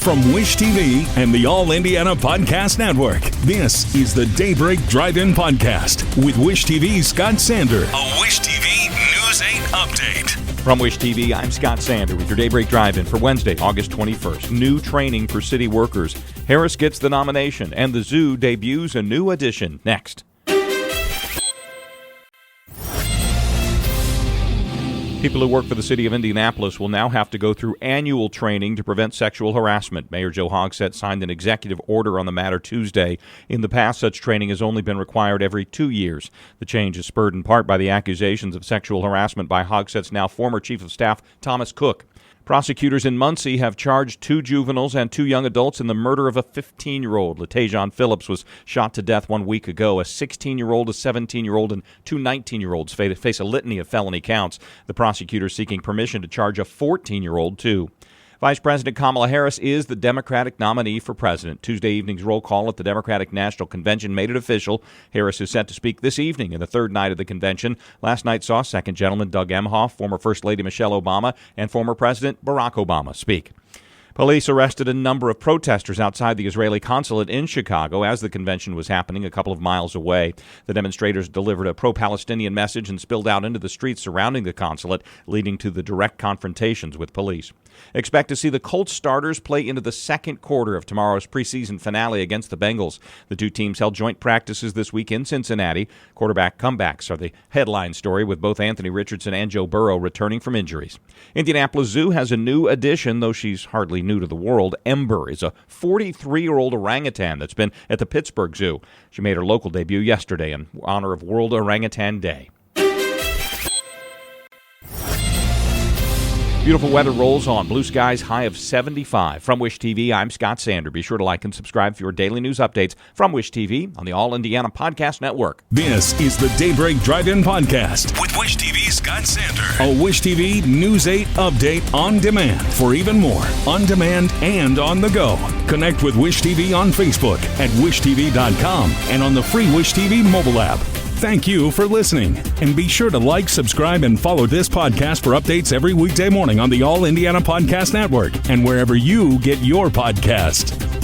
From Wish TV and the All Indiana Podcast Network, this is the Daybreak Drive-In Podcast with Wish TV's Scott Sander. A Wish TV News 8 update. From Wish TV, I'm Scott Sander with your Daybreak Drive-In for Wednesday, August 21st. New training for city workers. Harris gets the nomination, and the zoo debuts a new edition. Next. People who work for the city of Indianapolis will now have to go through annual training to prevent sexual harassment. Mayor Joe Hogsett signed an executive order on the matter Tuesday. In the past, such training has only been required every 2 years. The change is spurred in part by the accusations of sexual harassment by Hogsett's now former chief of staff, Thomas Cook. Prosecutors in Muncie have charged 2 juveniles and 2 young adults in the murder of a 15-year-old. Latajon Phillips was shot to death 1 week ago. A 16-year-old, a 17-year-old, and 2 19-year-olds face a litany of felony counts. The prosecutor seeking permission to charge a 14-year-old, too. Vice President Kamala Harris is the Democratic nominee for president. Tuesday evening's roll call at the Democratic National Convention made it official. Harris is set to speak this evening in the third night of the convention. Last night saw Second Gentleman Doug Emhoff, former First Lady Michelle Obama, and former President Barack Obama speak. Police arrested a number of protesters outside the Israeli consulate in Chicago as the convention was happening a couple of miles away. The demonstrators delivered a pro-Palestinian message and spilled out into the streets surrounding the consulate, leading to the direct confrontations with police. Expect to see the Colts starters play into the second quarter of tomorrow's preseason finale against the Bengals. The 2 teams held joint practices this week in Cincinnati. Quarterback comebacks are the headline story, with both Anthony Richardson and Joe Burrow returning from injuries. Indianapolis Zoo has a new addition, though she's hardly new to the world. Ember is a 43-year-old orangutan that's been at the Pittsburgh Zoo. She made her local debut yesterday in honor of World Orangutan Day. Beautiful weather rolls on. Blue skies, high of 75. From Wish TV, I'm Scott Sander. Be sure to like and subscribe for your daily news updates from Wish TV on the All Indiana Podcast Network. This is the Daybreak Drive-In Podcast with Wish TV's Scott Sander. A Wish TV News 8 update on demand. For even more, on demand and on the go. Connect with Wish TV on Facebook at wishtv.com and on the free Wish TV mobile app. Thank you for listening, and be sure to like, subscribe, and follow this podcast for updates every weekday morning on the All Indiana Podcast Network and wherever you get your podcast.